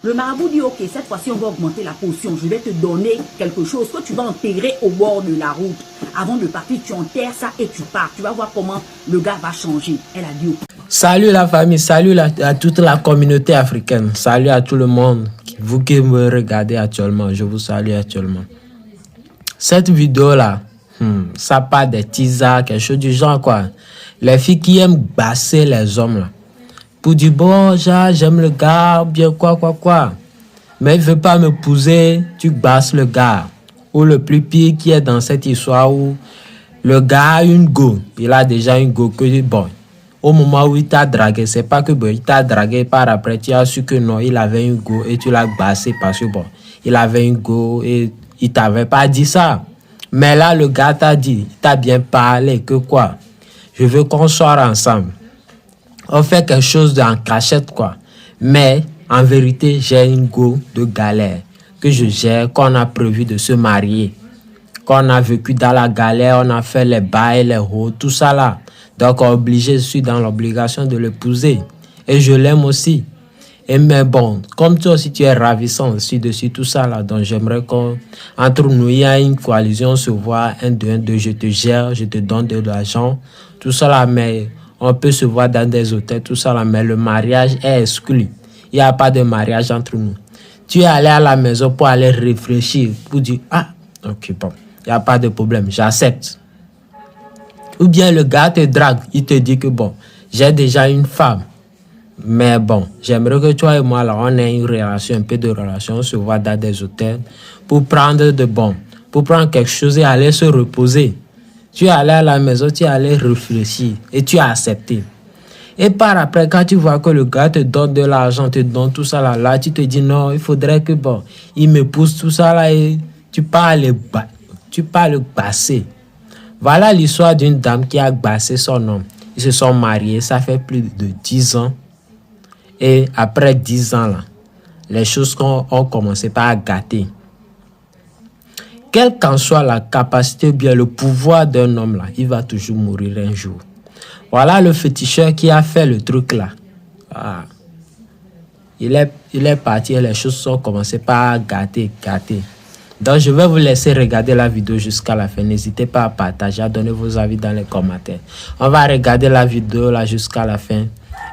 Le marabout dit, ok, cette fois-ci, on va augmenter la potion. Je vais te donner quelque chose que tu vas intégrer au bord de la route. Avant de partir, tu enterres ça et tu pars. Tu vas voir comment le gars va changer. Elle a dit, ok. Salut la famille, salut à toute la communauté africaine. Salut à tout le monde. Vous qui me regardez actuellement, je vous salue actuellement. Cette vidéo-là, ça parle des teasers, quelque chose du genre, quoi. Les filles qui aiment basser les hommes, là. Pour dire, bon, j'aime le gars, bien quoi. Mais il ne veut pas m'épouser, tu basses le gars. Ou le plus pire qui est dans cette histoire où le gars a une go. Il a déjà une go que, bon, au moment où il t'a dragué, c'est pas que bon, il t'a dragué par après, tu as su que non, il avait une go et tu l'as bassé parce que bon, il avait une go et il t'avait pas dit ça. Mais là, le gars t'a dit, il t'a bien parlé que quoi, je veux qu'on soit ensemble. On fait quelque chose en cachette, quoi. Mais, en vérité, j'ai une go de galère que je gère, qu'on a prévu de se marier. Qu'on a vécu dans la galère, on a fait les bails, les hauts, tout ça là. Donc, obligé, je suis dans l'obligation de l'épouser. Et je l'aime aussi. Et mais bon, comme toi aussi, tu es ravissant aussi dessus, tout ça là. Donc, j'aimerais qu'entre nous, il y a une coalition, on se voit, 1, 2, 1, 2, je te gère, je te donne de l'argent, tout ça là, mais on peut se voir dans des hôtels, tout ça là, mais le mariage est exclu. Il n'y a pas de mariage entre nous. Tu es allé à la maison pour aller réfléchir, pour dire, ah, ok, bon, il n'y a pas de problème, j'accepte. Ou bien le gars te drague, il te dit que bon, j'ai déjà une femme. Mais bon, j'aimerais que toi et moi, là, on ait une relation, un peu de relation, on se voit dans des hôtels pour prendre pour prendre quelque chose et aller se reposer. Tu es allé à la maison, tu es allé réfléchir et tu as accepté. Et par après, quand tu vois que le gars te donne de l'argent, te donne tout ça là, tu te dis non, il faudrait que bon, il me pousse tout ça là et tu pars le basser. Voilà l'histoire d'une dame qui a bassé son homme. Ils se sont mariés, ça fait plus de 10 ans. Et après 10 ans, là, les choses ont commencé par gâter. Quelle qu'en soit la capacité ou bien le pouvoir d'un homme, là, il va toujours mourir un jour. Voilà le féticheur qui a fait le truc là. Ah. Il est parti et les choses ont commencé par gâter. Donc, je vais vous laisser regarder la vidéo jusqu'à la fin. N'hésitez pas à partager, à donner vos avis dans les commentaires. On va regarder la vidéo là jusqu'à la fin.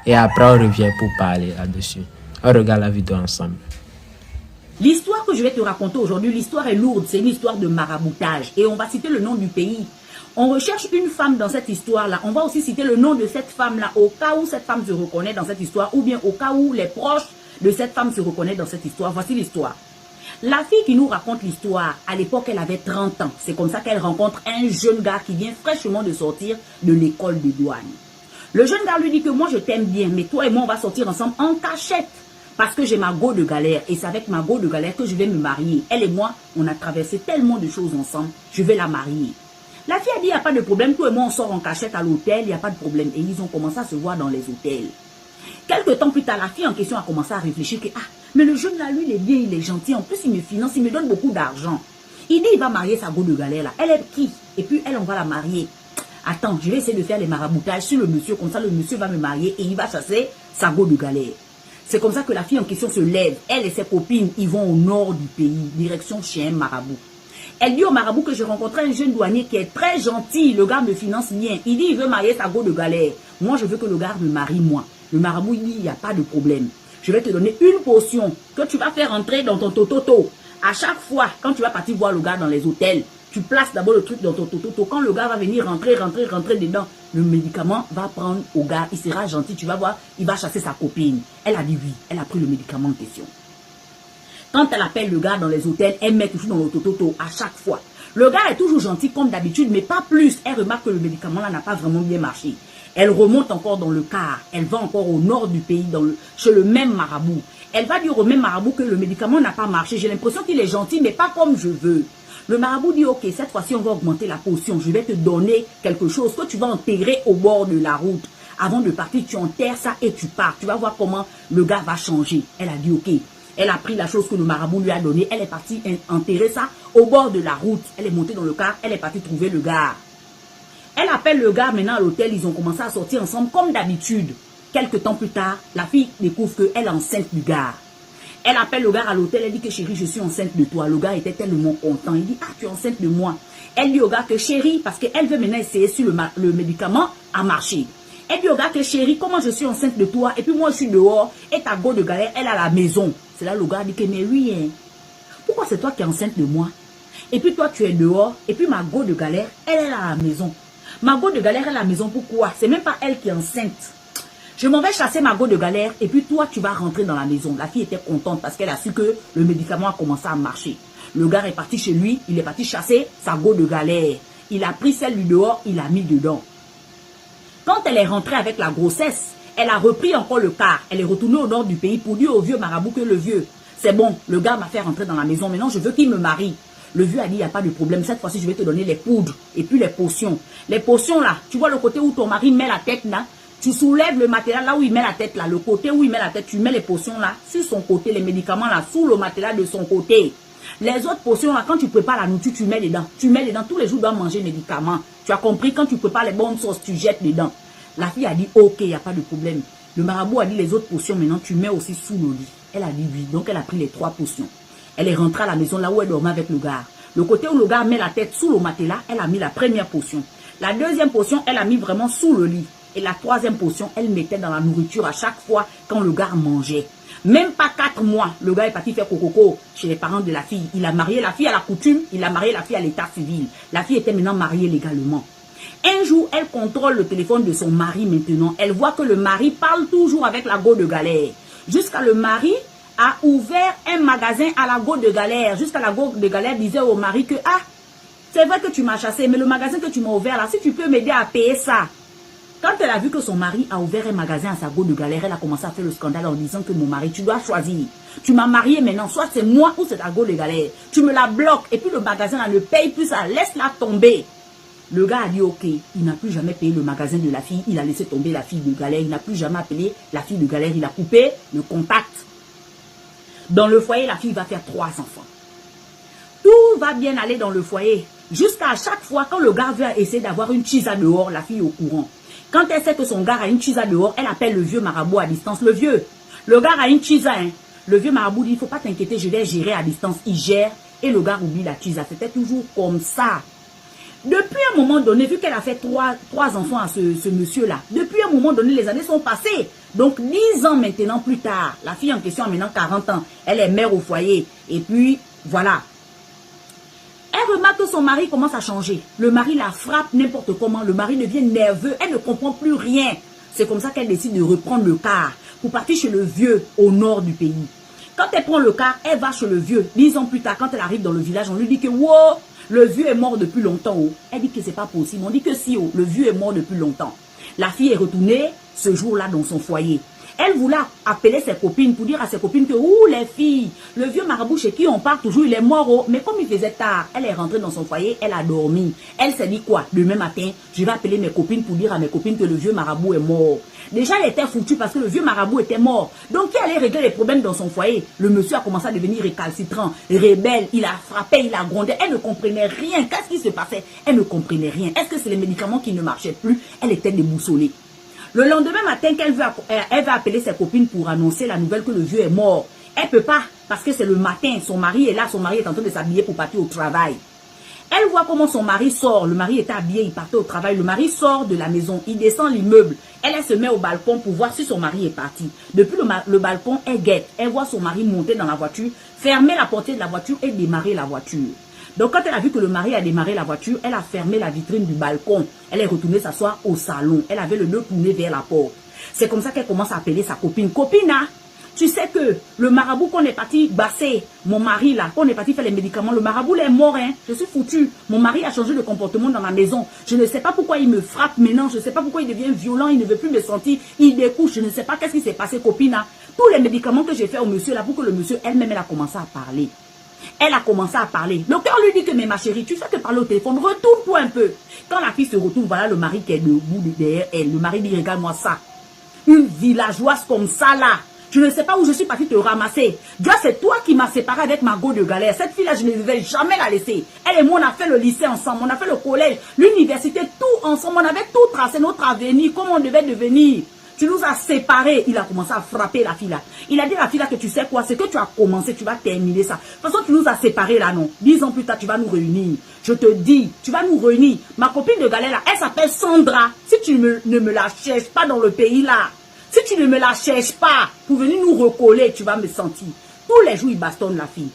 Et après, on revient pour parler là-dessus. On regarde la vidéo ensemble. L'histoire que je vais te raconter aujourd'hui, l'histoire est lourde. C'est une histoire de maraboutage. Et on va citer le nom du pays. On recherche une femme dans cette histoire-là. On va aussi citer le nom de cette femme-là au cas où cette femme se reconnaît dans cette histoire ou bien au cas où les proches de cette femme se reconnaissent dans cette histoire. Voici l'histoire. La fille qui nous raconte l'histoire, à l'époque, elle avait 30 ans. C'est comme ça qu'elle rencontre un jeune gars qui vient fraîchement de sortir de l'école de douane. Le jeune gars lui dit que moi, je t'aime bien, mais toi et moi, on va sortir ensemble en cachette. Parce que j'ai ma go de galère. Et c'est avec ma go de galère que je vais me marier. Elle et moi, on a traversé tellement de choses ensemble. Je vais la marier. La fille a dit, il n'y a pas de problème. Toi et moi, on sort en cachette à l'hôtel. Il n'y a pas de problème. Et ils ont commencé à se voir dans les hôtels. Quelques temps plus tard, la fille en question a commencé à réfléchir que, ah, mais le jeune là, lui, il est bien, il est gentil. En plus, il me finance, il me donne beaucoup d'argent. Il dit, il va marier sa go de galère là. Elle est qui? Et puis, elle, on va la marier. Attends, je vais essayer de faire les maraboutages sur le monsieur. Comme ça, le monsieur va me marier et il va chasser sa go de galère. C'est comme ça que la fille en question se lève. Elle et ses copines, ils vont au nord du pays, direction chez un marabout. Elle dit au marabout que je rencontrais un jeune douanier qui est très gentil. Le gars me finance bien. Il dit, il veut marier sa go de galère. Moi, je veux que le gars me marie, moi. Le marabout, il dit, il n'y a pas de problème. Je vais te donner une potion que tu vas faire entrer dans ton tototo. À chaque fois, quand tu vas partir voir le gars dans les hôtels, tu places d'abord le truc dans ton tototo. Quand le gars va venir rentrer dedans, le médicament va prendre au gars. Il sera gentil, tu vas voir, il va chasser sa copine. Elle a dit oui, elle a pris le médicament en question. Quand elle appelle le gars dans les hôtels, elle met toujours dans le tototo à chaque fois. Le gars est toujours gentil comme d'habitude, mais pas plus. Elle remarque que le médicament là n'a pas vraiment bien marché. Elle remonte encore dans le car. Elle va encore au nord du pays, chez le même marabout. Elle va dire au même marabout que le médicament n'a pas marché. J'ai l'impression qu'il est gentil, mais pas comme je veux. Le marabout dit, ok, cette fois-ci, on va augmenter la potion. Je vais te donner quelque chose que tu vas intégrer au bord de la route. Avant de partir, tu enterres ça et tu pars. Tu vas voir comment le gars va changer. Elle a dit, ok. Elle a pris la chose que le marabout lui a donnée. Elle est partie enterrer ça au bord de la route. Elle est montée dans le car. Elle est partie trouver le gars. Elle appelle le gars maintenant à l'hôtel. Ils ont commencé à sortir ensemble comme d'habitude. Quelques temps plus tard, la fille découvre qu'elle est enceinte du gars. Elle appelle le gars à l'hôtel, elle dit que chérie, je suis enceinte de toi. Le gars était tellement content. Il dit, ah, tu es enceinte de moi. Elle dit au gars que chérie, parce qu'elle veut maintenant essayer si le médicament a marché. Elle dit au gars que chérie, comment je suis enceinte de toi, et puis moi je suis dehors, et ta go de galère, elle à la maison. C'est là le gars dit que, mais oui, hein, pourquoi c'est toi qui es enceinte de moi? Et puis toi tu es dehors, et puis ma go de galère, elle est à la maison. Ma go de galère est à la maison, pourquoi? C'est même pas elle qui est enceinte. Je m'en vais chasser ma go de galère, et puis toi tu vas rentrer dans la maison. La fille était contente parce qu'elle a su que le médicament a commencé à marcher. Le gars est parti chez lui, il est parti chasser sa go de galère. Il a pris celle du dehors, il l'a mis dedans. Quand elle est rentrée avec la grossesse, elle a repris encore le car. Elle est retournée au nord du pays pour dire au vieux marabout que le vieux, c'est bon, le gars m'a fait rentrer dans la maison. Maintenant, je veux qu'il me marie. Le vieux a dit, il n'y a pas de problème. Cette fois-ci, je vais te donner les poudres et puis les potions. Les potions là, tu vois le côté où ton mari met la tête là, tu soulèves le matelas là où il met la tête là. Le côté où il met la tête, tu mets les potions là sur son côté, les médicaments là, sous le matelas de son côté. Les autres potions là, quand tu prépares la nourriture, tu mets dedans. Tu mets dedans, tous les jours, tu dois manger médicaments. Tu as compris, quand tu prépares les bonnes sauces, tu jettes dedans. La fille a dit, ok, il n'y a pas de problème. Le marabout a dit, les autres potions, maintenant, tu mets aussi sous le lit. Elle a dit oui. Donc, elle a pris les 3 potions. Elle est rentrée à la maison, là où elle dormait avec le gars. Le côté où le gars met la tête sous le matelas, elle a mis la première potion. La deuxième potion, elle a mis vraiment sous le lit. Et la troisième potion, elle mettait dans la nourriture à chaque fois quand le gars mangeait. Même pas 4 mois, le gars est parti faire coco chez les parents de la fille. Il a marié la fille à la coutume, il a marié la fille à l'état civil. La fille était maintenant mariée légalement. Un jour, elle contrôle le téléphone de son mari maintenant. Elle voit que le mari parle toujours avec la go de galère. Jusqu'à le mari a ouvert un magasin à la go de galère. Jusqu'à la go de galère disait au mari que, ah, c'est vrai que tu m'as chassé, mais le magasin que tu m'as ouvert là, si tu peux m'aider à payer ça. Quand elle a vu que son mari a ouvert un magasin à sa go de galère, elle a commencé à faire le scandale en disant que mon mari, tu dois choisir. Tu m'as marié maintenant, soit c'est moi ou c'est ta go de galère. Tu me la bloques et puis le magasin là ne paye plus ça, laisse-la tomber. Le gars a dit ok, il n'a plus jamais payé le magasin de la fille, il a laissé tomber la fille de galère, il n'a plus jamais appelé la fille de galère, il a coupé le contact. Dans le foyer, la fille va faire 3 enfants. Tout va bien aller dans le foyer. Jusqu'à chaque fois, quand le gars veut essayer d'avoir une chisa dehors, la fille est au courant. Quand elle sait que son gars a une chisa dehors, elle appelle le vieux marabout à distance. Le gars a une chisa, hein. Le vieux marabout dit, il ne faut pas t'inquiéter, je vais gérer à distance. Il gère et le gars oublie la chisa. C'était toujours comme ça. Depuis un moment donné, vu qu'elle a fait 3 enfants à ce monsieur-là, depuis un moment donné, les années sont passées. Donc, 10 ans maintenant plus tard, la fille en question a maintenant 40 ans. Elle est mère au foyer. Et puis, voilà. Elle remarque que son mari commence à changer. Le mari la frappe n'importe comment. Le mari devient nerveux. Elle ne comprend plus rien. C'est comme ça qu'elle décide de reprendre le car pour partir chez le vieux au nord du pays. Quand elle prend le car, elle va chez le vieux. 10 ans plus tard, quand elle arrive dans le village, on lui dit que wow, le vieux est mort depuis longtemps. Oh. Elle dit que c'est pas possible. On dit que si, oh, le vieux est mort depuis longtemps. La fille est retournée ce jour-là dans son foyer. Elle voulait appeler ses copines pour dire à ses copines que, ouh, les filles, le vieux marabout chez qui on part toujours, il est mort. Oh. Mais comme il faisait tard, elle est rentrée dans son foyer, elle a dormi. Elle s'est dit quoi? Demain matin, je vais appeler mes copines pour dire à mes copines que le vieux marabout est mort. Déjà, elle était foutue parce que le vieux marabout était mort. Donc, qui allait régler les problèmes dans son foyer? Le monsieur a commencé à devenir récalcitrant, rebelle. Il a frappé, il a grondé. Elle ne comprenait rien. Qu'est-ce qui se passait? Elle ne comprenait rien. Est-ce que c'est les médicaments qui ne marchaient plus? Elle était déboussolée. Le lendemain matin, elle va appeler ses copines pour annoncer la nouvelle que le vieux est mort. Elle ne peut pas parce que c'est le matin. Son mari est là. Son mari est en train de s'habiller pour partir au travail. Elle voit comment son mari sort. Le mari était habillé, il partait au travail. Le mari sort de la maison, il descend l'immeuble. Elle se met au balcon pour voir si son mari est parti. Depuis le balcon, elle guette. Elle voit son mari monter dans la voiture, fermer la portière de la voiture et démarrer la voiture. Donc quand elle a vu que le mari a démarré la voiture, elle a fermé la vitrine du balcon. Elle est retournée s'asseoir au salon. Elle avait le dos tourné vers la porte. C'est comme ça qu'elle commence à appeler sa copine. Copine, hein? Tu sais que le marabout qu'on est parti basser, mon mari là, qu'on est parti faire les médicaments, le marabout est mort, hein. Je suis foutue. Mon mari a changé de comportement dans ma maison. Je ne sais pas pourquoi il me frappe maintenant. Je ne sais pas pourquoi il devient violent. Il ne veut plus me sentir. Il découche. Je ne sais pas qu'est-ce qui s'est passé, copine. Hein. Tous les médicaments que j'ai fait au monsieur là, pour que le monsieur elle-même, elle a commencé à parler. Elle a commencé à parler. Le cœur lui dit que, mais ma chérie, tu fais que parler au téléphone. Retourne-toi un peu. Quand la fille se retourne, voilà le mari qui est debout derrière elle. Le mari dit, regarde-moi ça. Une villageoise comme ça là. Je ne sais pas où je suis partie te ramasser. Dieu, c'est toi qui m'as séparé avec ma go de galère. Cette fille-là, je ne vais jamais la laisser. Elle et moi, on a fait le lycée ensemble. On a fait le collège, l'université, tout ensemble. On avait tout tracé, notre avenir, comment on devait devenir. Tu nous as séparés. Il a commencé à frapper la fille là. Il a dit à la fille là que tu sais quoi, c'est que tu as commencé, tu vas terminer ça. De toute façon, tu nous as séparés là, non. 10 ans plus tard, tu vas nous réunir. Je te dis, tu vas nous réunir. Ma copine de galère là, elle s'appelle Sandra. Si tu ne me la cherches pas dans le pays là, si tu ne me la cherches pas pour venir nous recoller, tu vas me sentir. Tous les jours, il bastonne la fille.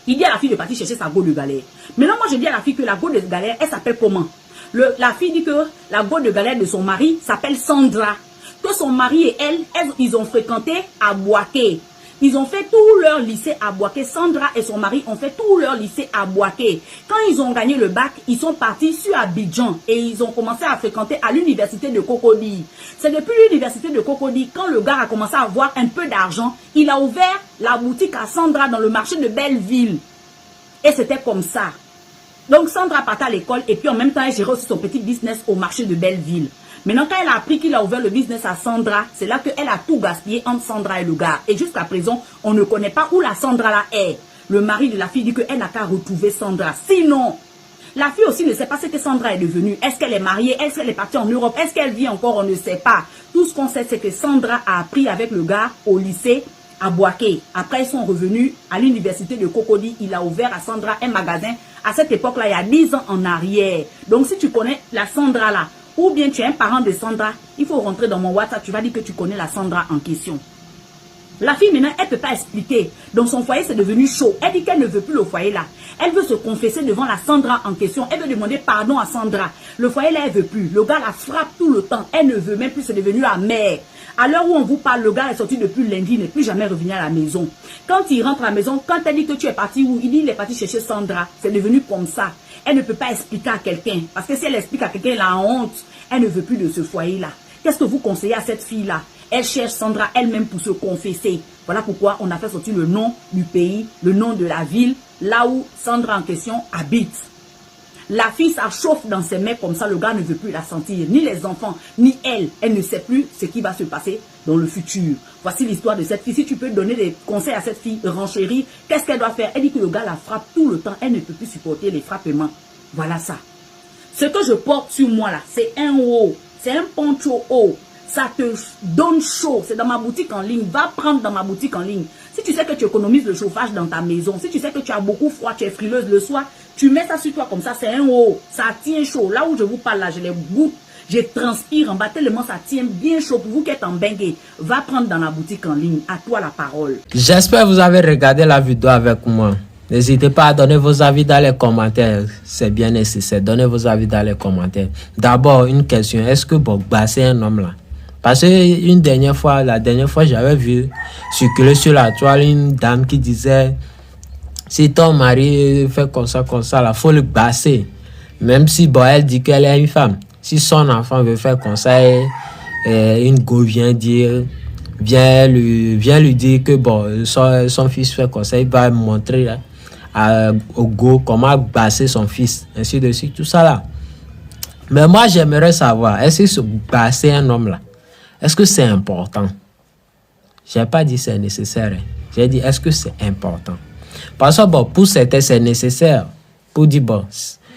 Il dit à la fille de partir chercher sa go de galère. Maintenant, moi, je dis à la fille que la go de galère, elle s'appelle comment? La fille dit que la go de galère de son mari s'appelle Sandra. Que son mari et elle, ils ont fréquenté à Boaké. Ils ont fait tout leur lycée à Boaké. Sandra et son mari ont fait tout leur lycée à Boaké. Quand ils ont gagné le bac, ils sont partis sur Abidjan et ils ont commencé à fréquenter à l'université de Cocody. C'est depuis l'université de Cocody, quand le gars a commencé à avoir un peu d'argent, il a ouvert la boutique à Sandra dans le marché de Belleville. Et c'était comme ça. Donc Sandra partait à l'école et puis en même temps, elle gérait aussi son petit business au marché de Belleville. Maintenant, quand elle a appris qu'il a ouvert le business à Sandra, c'est là qu'elle a tout gaspillé entre Sandra et le gars. Et jusqu'à présent, on ne connaît pas où la Sandra là est. Le mari de la fille dit qu'elle n'a qu'à retrouver Sandra. Sinon, la fille aussi ne sait pas ce que Sandra est devenue. Est-ce qu'elle est mariée? Est-ce qu'elle est partie en Europe? Est-ce qu'elle vit encore? On ne sait pas. Tout ce qu'on sait, c'est que Sandra a appris avec le gars au lycée à Boaké. Après, ils sont revenus à l'université de Cocody. Il a ouvert à Sandra un magasin. À cette époque-là, il y a 10 ans en arrière. Donc, si tu connais la Sandra là, ou bien tu es un parent de Sandra, il faut rentrer dans mon WhatsApp, tu vas dire que tu connais la Sandra en question. La fille maintenant, elle ne peut pas expliquer. Dans son foyer, c'est devenu chaud. Elle dit qu'elle ne veut plus le foyer là. Elle veut se confesser devant la Sandra en question. Elle veut demander pardon à Sandra. Le foyer là, elle ne veut plus. Le gars la frappe tout le temps. Elle ne veut même plus, c'est devenu la mère. À l'heure où on vous parle, le gars est sorti depuis lundi, il n'est plus jamais revenu à la maison. Quand il rentre à la maison, quand elle dit que tu es parti où, il dit il est parti chercher Sandra. C'est devenu comme ça. Elle ne peut pas expliquer à quelqu'un. Parce que si elle explique à quelqu'un, elle a honte. Elle ne veut plus de ce foyer-là. Qu'est-ce que vous conseillez à cette fille-là? Elle cherche Sandra elle-même pour se confesser. Voilà pourquoi on a fait sortir le nom du pays, le nom de la ville, là où Sandra en question habite. La fille, ça chauffe dans ses mains comme ça, le gars ne veut plus la sentir. Ni les enfants, ni elle. Elle ne sait plus ce qui va se passer dans le futur. Voici l'histoire de cette fille. Si tu peux donner des conseils à cette fille renchérie, qu'est-ce qu'elle doit faire? Elle dit que le gars la frappe tout le temps. Elle ne peut plus supporter les frappements. Voilà ça. Ce que je porte sur moi là, c'est un haut. C'est un poncho haut. Ça te donne chaud. C'est dans ma boutique en ligne. Va prendre dans ma boutique en ligne. Si tu sais que tu économises le chauffage dans ta maison, si tu sais que tu as beaucoup froid, tu es frileuse le soir, tu mets ça sur toi comme ça, c'est un haut. Ça tient chaud. Là où je vous parle là, je les goûte. Je transpire en bas tellement ça tient bien chaud. Pour vous qui êtes en bengue, va prendre dans la boutique en ligne. À toi la parole. J'espère que vous avez regardé la vidéo avec moi. N'hésitez pas à donner vos avis dans les commentaires. C'est bien nécessaire. Donnez vos avis dans les commentaires. D'abord, une question. Est-ce que Bogba, c'est un homme là? Parce que la dernière fois, j'avais vu circuler sur la toile une dame qui disait si ton mari fait comme ça, il faut le basser. Même si elle dit qu'elle est une femme. Si son enfant veut faire comme ça, une go vient lui dire que son fils fait comme ça, il va montrer au go comment basser son fils, ainsi de suite, tout ça là. Mais moi, j'aimerais savoir, est-ce que se basser un homme là, est-ce que c'est important? Je n'ai pas dit c'est nécessaire. Hein. J'ai dit est-ce que c'est important? Parce que pour certains, c'est nécessaire. Pour dire,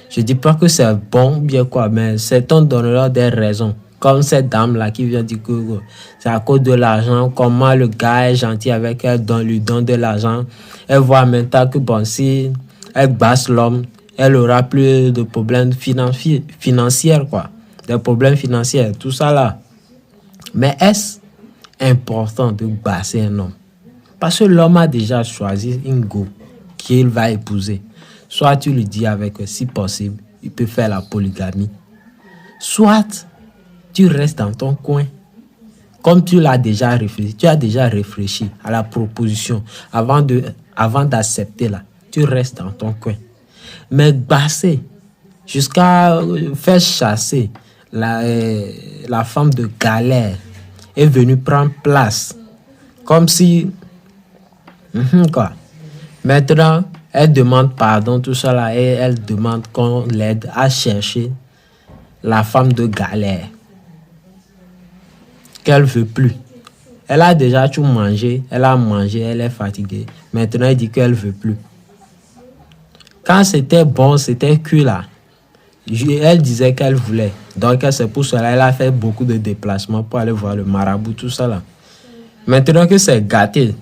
je ne dis pas que c'est bon, bien quoi, mais certains donnent des raisons. Comme cette dame-là qui vient dire que c'est à cause de l'argent, comment le gars est gentil avec elle, lui donne de l'argent. Elle voit maintenant que si elle basse l'homme, elle aura plus de problèmes financiers, quoi. Des problèmes financiers, tout ça là. Mais est-ce important de basser un homme? Parce que l'homme a déjà choisi une go qu'il va épouser. Soit tu lui dis avec si possible, il peut faire la polygamie. Soit tu restes dans ton coin. Comme tu l'as déjà réfléchi, tu as déjà réfléchi à la proposition avant d'accepter là. Tu restes dans ton coin. Mais basser, jusqu'à faire chasser la femme de galère est venue prendre place. Comme si... quoi. Maintenant, elle demande pardon, tout ça là, et elle demande qu'on l'aide à chercher la femme de galère. Qu'elle ne veut plus. Elle a déjà tout mangé, elle a mangé, elle est fatiguée. Maintenant, elle dit qu'elle ne veut plus. Quand c'était bon, c'était cuit là. Elle disait qu'elle voulait. Donc, c'est pour cela qu'elle a fait beaucoup de déplacements pour aller voir le marabout, tout ça là. Maintenant que c'est gâté,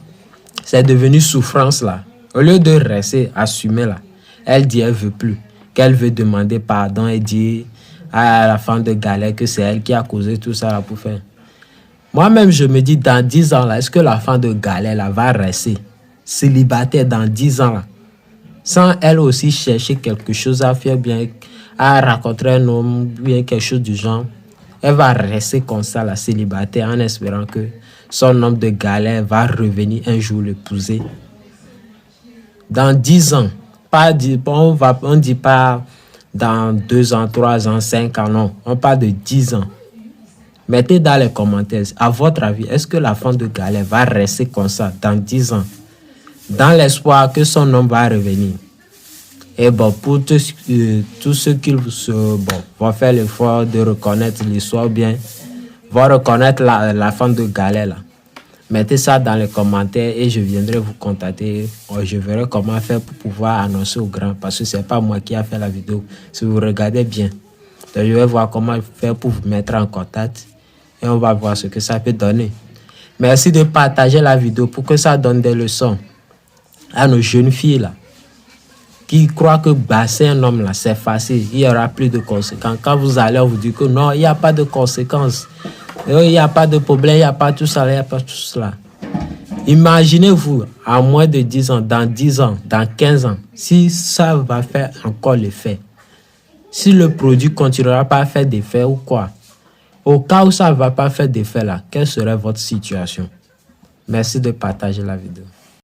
c'est devenu souffrance là. Au lieu de rester assumé là, elle dit qu'elle ne veut plus. Qu'elle veut demander pardon et dire à la femme de Galère que c'est elle qui a causé tout ça là pour faire. Moi-même, je me dis, dans 10 ans là, est-ce que la femme de Galère là va rester célibataire dans 10 ans là? Sans elle aussi chercher quelque chose à faire bien, à rencontrer un homme, bien quelque chose du genre. Elle va rester comme ça, la célibataire, en espérant que son homme de galère va revenir un jour l'épouser. Dans 10 ans, on ne dit pas dans 2 ans, 3 ans, 5 ans, non. On parle de 10 ans. Mettez dans les commentaires, à votre avis, est-ce que la femme de galère va rester comme ça dans 10 ans? Dans l'espoir que son homme va revenir. Et bon, pour tous ceux qui vont faire l'effort de reconnaître l'histoire bien, vont reconnaître la femme de galère là. Mettez ça dans les commentaires et je viendrai vous contacter. Je verrai comment faire pour pouvoir annoncer au grand, parce que c'est pas moi qui a fait la vidéo. Si vous regardez bien, donc je vais voir comment faire pour vous mettre en contact et on va voir ce que ça peut donner. Merci de partager la vidéo pour que ça donne des leçons à nos jeunes filles là, qui croient que basser un homme là, c'est facile, il n'y aura plus de conséquences. Quand vous allez, on vous dit que non, il n'y a pas de conséquences, il n'y a pas de problème, il n'y a pas tout ça, il n'y a pas tout cela. Imaginez-vous, à moins de 10 ans, dans 10 ans, dans 15 ans, si ça va faire encore l'effet, si le produit continuera pas à faire d'effet ou quoi, au cas où ça ne va pas faire d'effet là, quelle serait votre situation? Merci de partager la vidéo.